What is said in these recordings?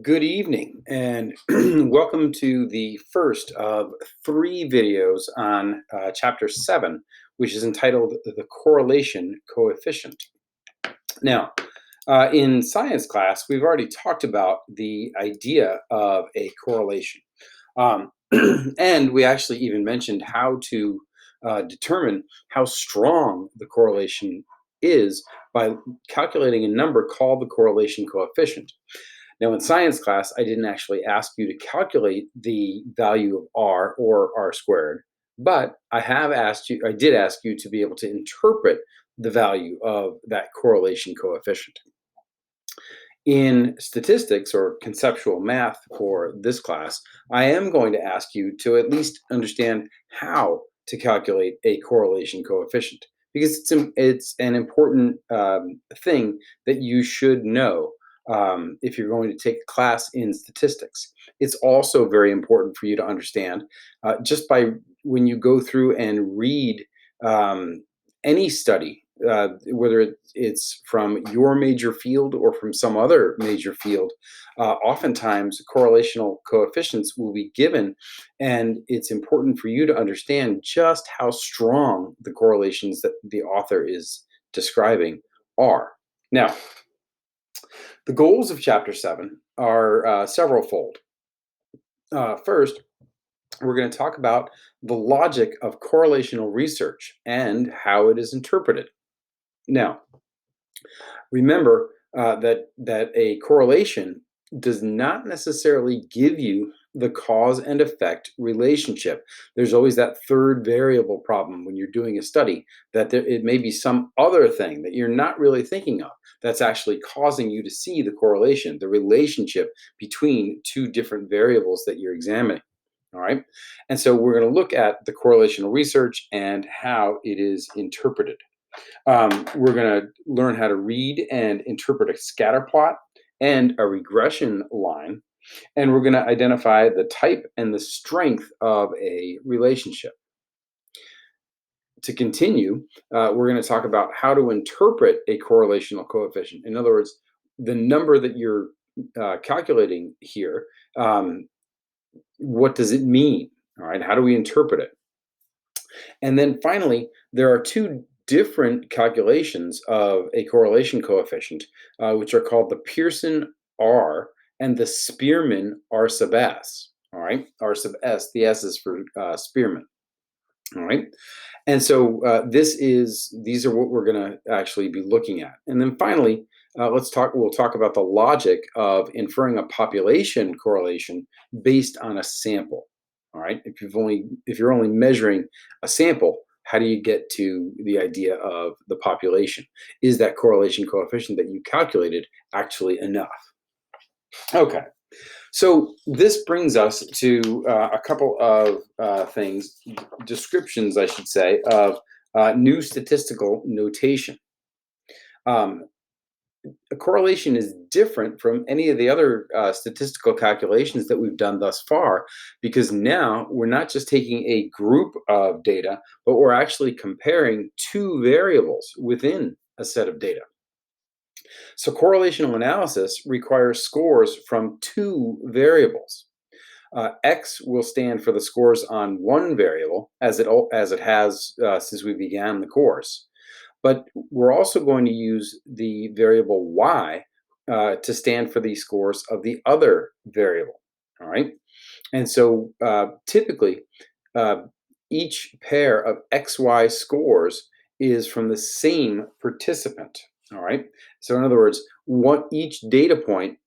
Good evening, and welcome to the first of three videos on Chapter 7, which is entitled The Correlation Coefficient. Now, in science class, we've already talked about the idea of a correlation. Um, and we actually even mentioned how to determine how strong the correlation is by calculating a number called the correlation coefficient. Now, in science class, I didn't actually ask you to calculate the value of r or r squared, but I did ask you to be able to interpret the value of that correlation coefficient. In statistics or conceptual math for this class, I am going to ask you to at least understand how to calculate a correlation coefficient because it's an important thing that you should know if you're going to take a class in statistics. It's also very important for you to understand just by when you go through and read any study, whether it's from your major field or from some other major field, oftentimes correlational coefficients will be given, and it's important for you to understand just how strong the correlations that the author is describing are. Now, the goals of Chapter 7 are several-fold. First, we're going to talk about the logic of correlational research and how it is interpreted. Now, remember that a correlation does not necessarily give you the cause and effect relationship. There's always that third variable problem when you're doing a study, that it may be some other thing that you're not really thinking of that's actually causing you to see the correlation, the relationship between two different variables that you're examining. All right. And so we're going to look at the correlational research and how it is interpreted. We're going to learn how to read and interpret a scatterplot and a regression line. And we're going to identify the type and the strength of a relationship. To continue, we're going to talk about how to interpret a correlational coefficient. In other words, the number that you're calculating here, what does it mean? All right, how do we interpret it? And then finally, there are two different calculations of a correlation coefficient, which are called the Pearson R and the Spearman R sub S. All right, R sub S, the S is for Spearman. All right, and so these are what we're going to actually be looking at. And then finally, we'll talk about the logic of inferring a population correlation based on a sample. All right, if you're only measuring a sample, how do you get to the idea of the population? Is that correlation coefficient that you calculated actually enough? Okay, so this brings us to a couple of descriptions, I should say, of new statistical notation. A correlation is different from any of the other statistical calculations that we've done thus far, because now we're not just taking a group of data, but we're actually comparing two variables within a set of data. So correlational analysis requires scores from two variables. X will stand for the scores on one variable, as it has since we began the course. But we're also going to use the variable y to stand for the scores of the other variable. All right. And so typically, each pair of XY scores is from the same participant. All right. So in other words, each data point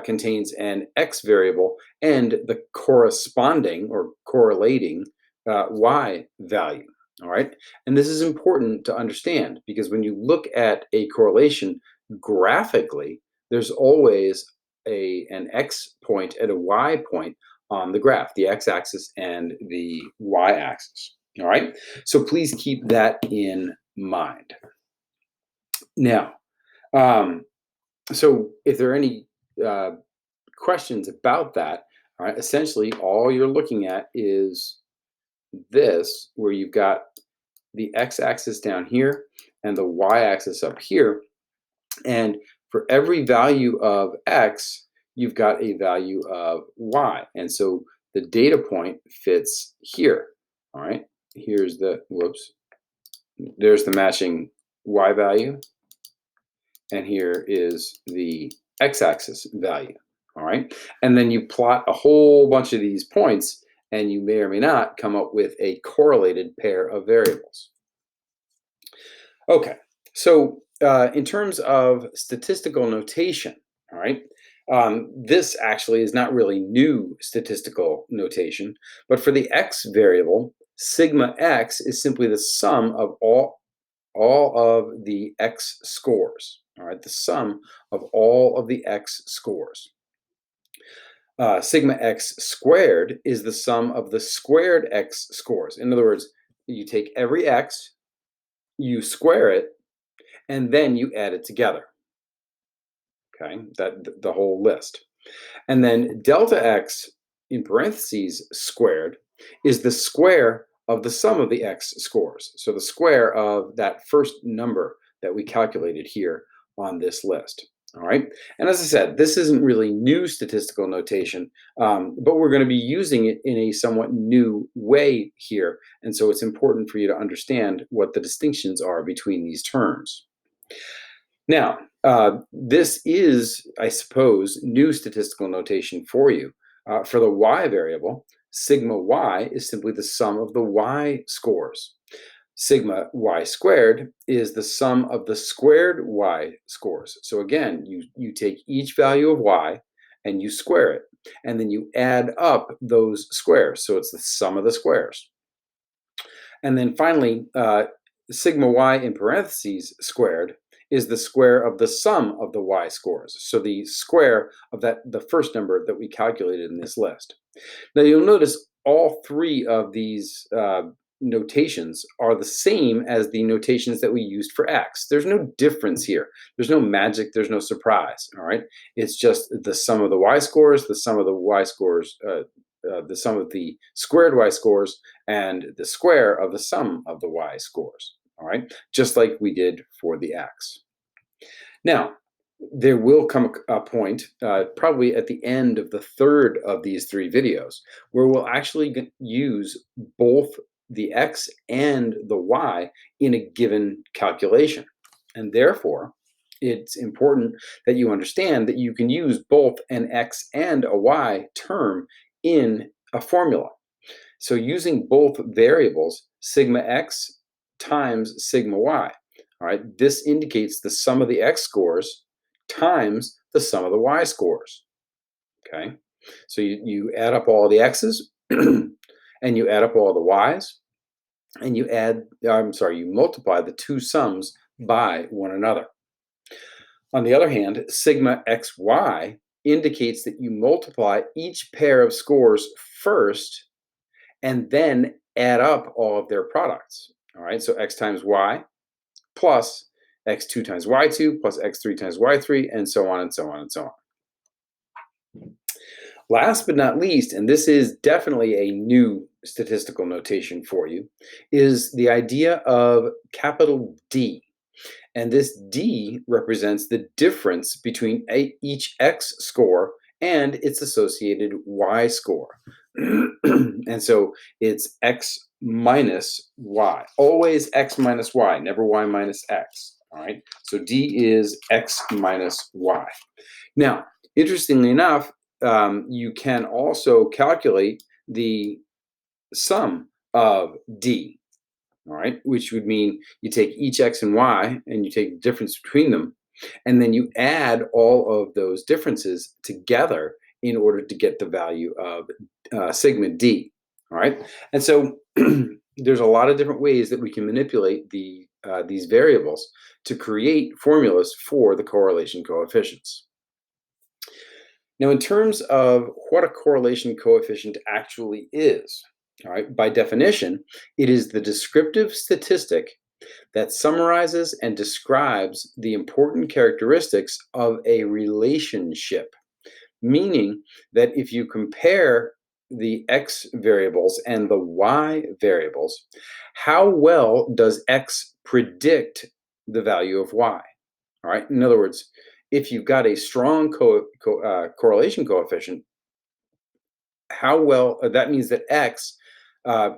contains an X variable and the corresponding or correlating Y value. All right. And this is important to understand because when you look at a correlation graphically, there's always an X point and a Y point on the graph, the X axis and the Y axis. All right. So please keep that in mind. Now, so if there are any questions about that, all right, essentially all you're looking at is this, where you've got the x-axis down here and the y-axis up here. And for every value of x, you've got a value of y. And so the data point fits here. All right, here's the, whoops, there's the matching y value. And here is the x-axis value. All right, and then you plot a whole bunch of these points, and you may or may not come up with a correlated pair of variables. Okay, so in terms of statistical notation, all right, this actually is not really new statistical notation, but for the x variable, sigma x is simply the sum of all of the x scores. All right, the sum of all of the x scores. Sigma x squared is the sum of the squared x scores. In other words, you take every x, you square it, and then you add it together. Okay, that the whole list. And then delta x in parentheses squared is the square of the sum of the x scores. So the square of that first number that we calculated here on this list. All right. And as I said, this isn't really new statistical notation, but we're going to be using it in a somewhat new way here. And so it's important for you to understand what the distinctions are between these terms. Now, this is, I suppose, new statistical notation for you. For the y variable, sigma y is simply the sum of the y scores. Sigma y squared is the sum of the squared y scores. So again, you take each value of y and you square it, and then you add up those squares. So it's the sum of the squares. And then finally, sigma y in parentheses squared is the square of the sum of the y scores. So the square of the first number that we calculated in this list. Now you'll notice all three of these notations are the same as the notations that we used for x. There's no difference here. There's no magic. There's no surprise. All right. It's just the sum of the y scores, the sum of the y scores, the sum of the squared y scores, and the square of the sum of the y scores. All right, just like we did for the x. Now, there will come a point, probably at the end of the third of these three videos, where we'll actually use both the x and the y in a given calculation. And therefore, it's important that you understand that you can use both an x and a y term in a formula. So using both variables, sigma x times sigma y, all right, this indicates the sum of the x scores times the sum of the y scores. Okay, so you add up all the x's and you add up all the y's, and you multiply the two sums by one another. On the other hand, sigma xy indicates that you multiply each pair of scores first and then add up all of their products. All right, so x times y plus x2 times y2 plus x3 times y3, and so on and so on and so on. Last but not least, and this is definitely a new statistical notation for you, is the idea of capital D. And this D represents the difference between each x score and its associated y score. And so it's x minus y, always x minus y, never y minus x. All right, so D is x minus y. Now, interestingly enough, you can also calculate the sum of D, all right, which would mean you take each x and y and you take the difference between them, and then you add all of those differences together in order to get the value of sigma D. All right, and so there's a lot of different ways that we can manipulate these variables to create formulas for the correlation coefficients. Now, in terms of what a correlation coefficient actually is, all right, by definition, it is the descriptive statistic that summarizes and describes the important characteristics of a relationship, meaning that if you compare the x variables and the y variables, how well does x predict the value of y? All right, in other words, if you've got a strong correlation coefficient, how well that means that X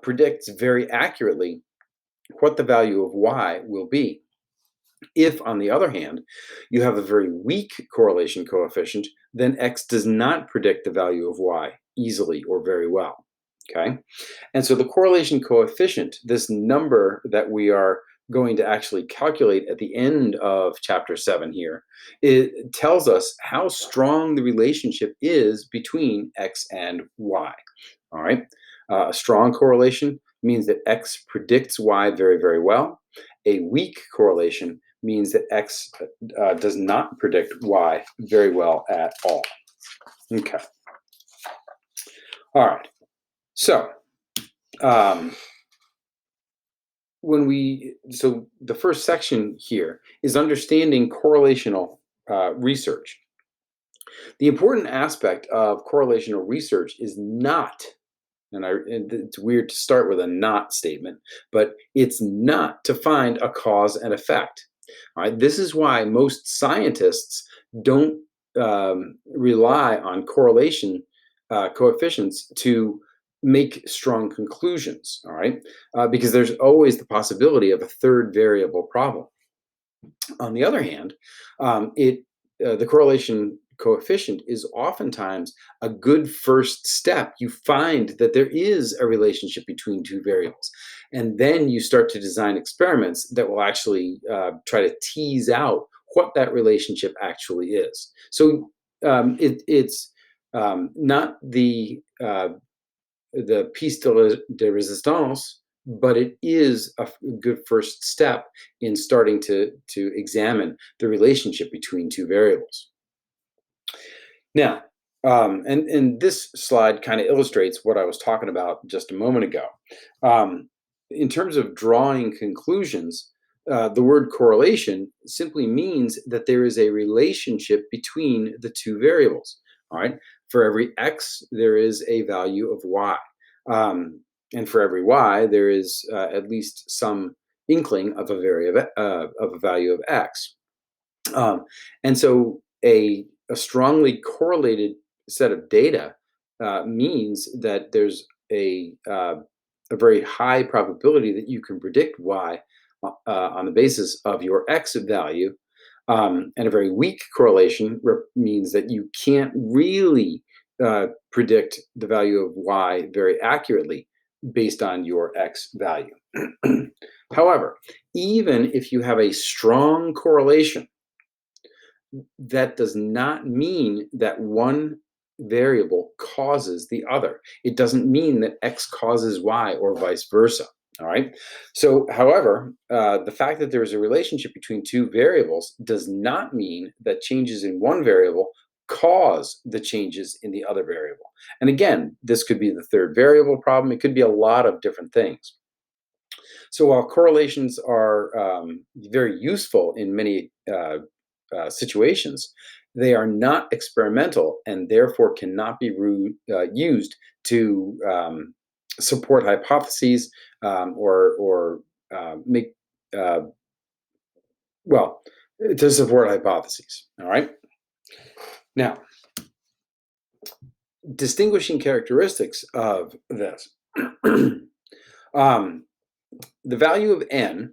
predicts very accurately what the value of Y will be. If, on the other hand, you have a very weak correlation coefficient, then X does not predict the value of Y easily or very well. Okay? And so the correlation coefficient, this number that we are going to actually calculate at the end of chapter 7 here, it tells us how strong the relationship is between X and Y. All right? A strong correlation means that X predicts Y very, very well. A weak correlation means that X does not predict Y very well at all. Okay. All right. So, so the first section here is understanding correlational research. The important aspect of correlational research is not, and it's weird to start with a not statement, but it's not to find a cause and effect. All right, this is why most scientists don't rely on correlation coefficients to make strong conclusions. All right, because there's always the possibility of a third variable problem. On the other hand, the correlation coefficient is oftentimes a good first step. You find that there is a relationship between two variables, and then you start to design experiments that will actually try to tease out what that relationship actually is. So it's not the piece de resistance, but it is a good first step in starting to examine the relationship between two variables. Now, and this slide kind of illustrates what I was talking about just a moment ago. In terms of drawing conclusions, the word correlation simply means that there is a relationship between the two variables. All right. For every X, there is a value of Y. And for every Y, there is at least some inkling of a value of X. And so a strongly correlated set of data means that there's a very high probability that you can predict Y on the basis of your X value. And a very weak correlation means that you can't really predict the value of Y very accurately based on your X value. However, even if you have a strong correlation, that does not mean that one variable causes the other. It doesn't mean that X causes Y or vice versa. All right. So, however, the fact that there is a relationship between two variables does not mean that changes in one variable cause the changes in the other variable. And again, this could be the third variable problem. It could be a lot of different things. So while correlations are very useful in many situations, they are not experimental and therefore cannot be used to support hypotheses or make, well, to support hypotheses. All right. Now, distinguishing characteristics of this. The value of n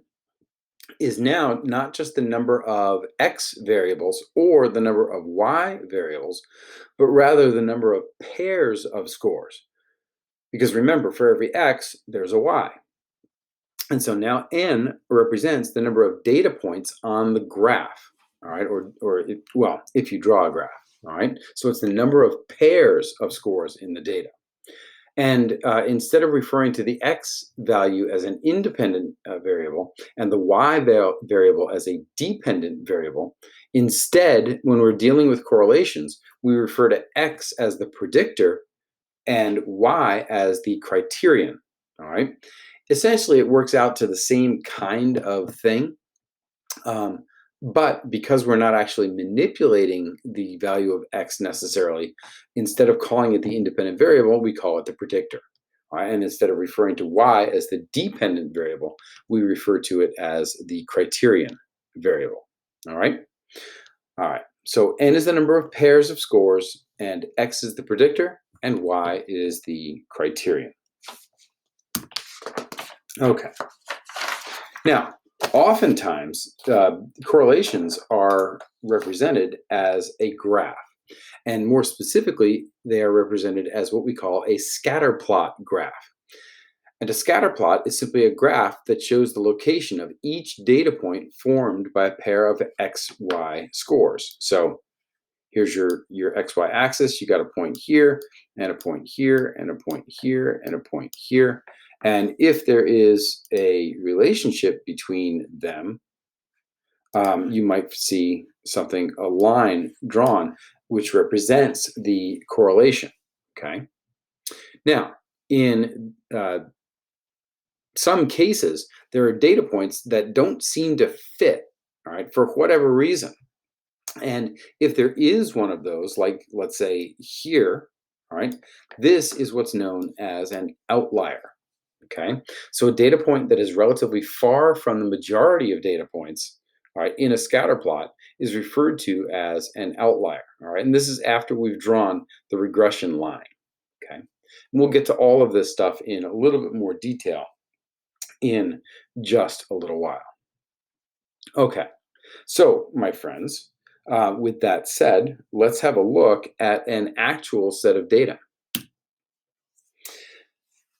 is now not just the number of X variables or the number of Y variables, but rather the number of pairs of scores. Because remember, for every X, there's a Y. And so now n represents the number of data points on the graph, all right, well, if you draw a graph, all right? So it's the number of pairs of scores in the data. And instead of referring to the X value as an independent variable and the Y variable as a dependent variable, instead, when we're dealing with correlations, we refer to X as the predictor and Y as the criterion. All right. Essentially, it works out to the same kind of thing. But because we're not actually manipulating the value of X necessarily, instead of calling it the independent variable, we call it the predictor. Right? And instead of referring to Y as the dependent variable, we refer to it as the criterion variable. All right. All right. So n is the number of pairs of scores, and x is the predictor, and y is the criterion. Okay. Now, oftentimes, correlations are represented as a graph. And more specifically, they are represented as what we call a scatterplot graph. And a scatterplot is simply a graph that shows the location of each data point formed by a pair of XY scores. So here's your XY axis. You got a point here, and a point here, and a point here, and a point here. And if there is a relationship between them, you might see something, a line drawn, which represents the correlation. Okay. Now, in some cases, there are data points that don't seem to fit, all right, for whatever reason. And if there is one of those, like let's say here, all right, this is what's known as an outlier. Okay. So a data point that is relatively far from the majority of data points, all right, in a scatter plot is referred to as an outlier. All right. And this is after we've drawn the regression line. Okay. And we'll get to all of this stuff in a little bit more detail in just a little while. Okay. So, my friends, with that said, let's have a look at an actual set of data.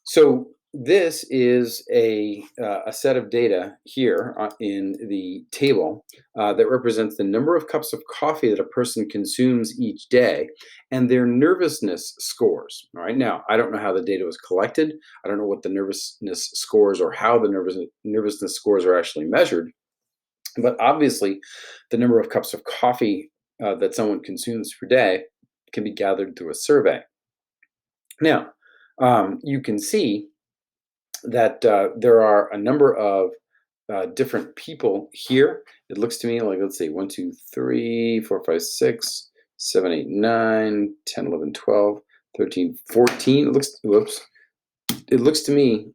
So this is a set of data here in the table that represents the number of cups of coffee that a person consumes each day and their nervousness scores. All right. Now, I don't know how the data was collected. I don't know what the nervousness scores or how the nervousness scores are actually measured. But obviously, the number of cups of coffee that someone consumes per day can be gathered through a survey. Now, you can see that there are a number of different people here. It looks to me like, let's see, 1, 2, 3, 4, 5, 6, 7, 8, 9, 10, 11, 12, 13, 14. It looks, whoops. It looks to me,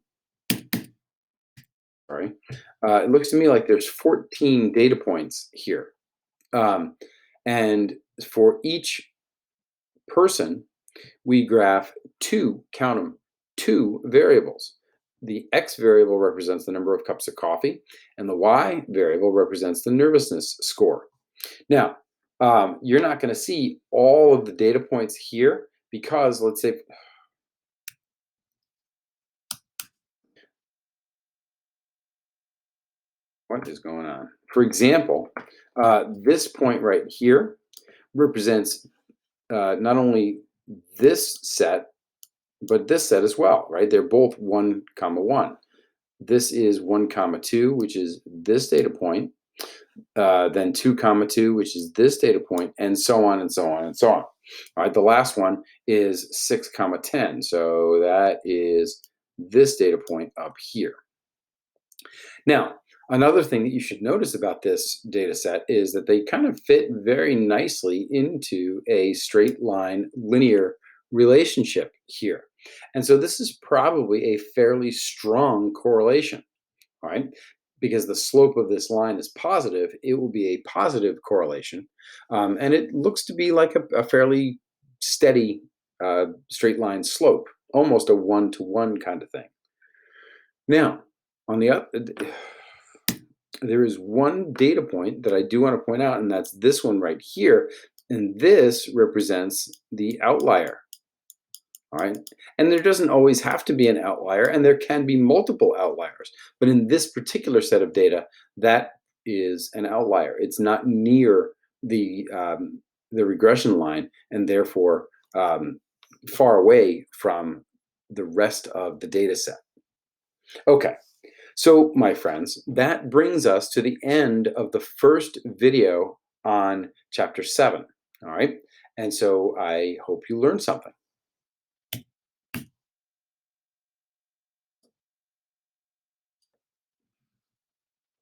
sorry. It looks to me like there's 14 data points here. And for each person, we graph count them, two variables. The x variable represents the number of cups of coffee, and the y variable represents the nervousness score. Now, you're not going to see all of the data points here because, let's say, what is going on? For example, this point right here represents not only this set, but this set as well, right? They're both 1, 1. This is 1, 2, which is this data point, then 2, 2, which is this data point, and so on and so on and so on. All right, the last one is 6, 10. So that is this data point up here. Now, another thing that you should notice about this data set is that they kind of fit very nicely into a straight line linear relationship here. And so this is probably a fairly strong correlation, all right? Because the slope of this line is positive, it will be a positive correlation. And it looks to be like a fairly steady straight line slope, almost a 1-to-1 kind of thing. Now, on the other, there is one data point that I do want to point out, and that's this one right here. And this represents the outlier. All right. And there doesn't always have to be an outlier, and there can be multiple outliers. But in this particular set of data, that is an outlier. It's not near the regression line, and therefore far away from the rest of the data set. Okay. So, my friends, that brings us to the end of the first video on Chapter 7. All right. And so I hope you learned something.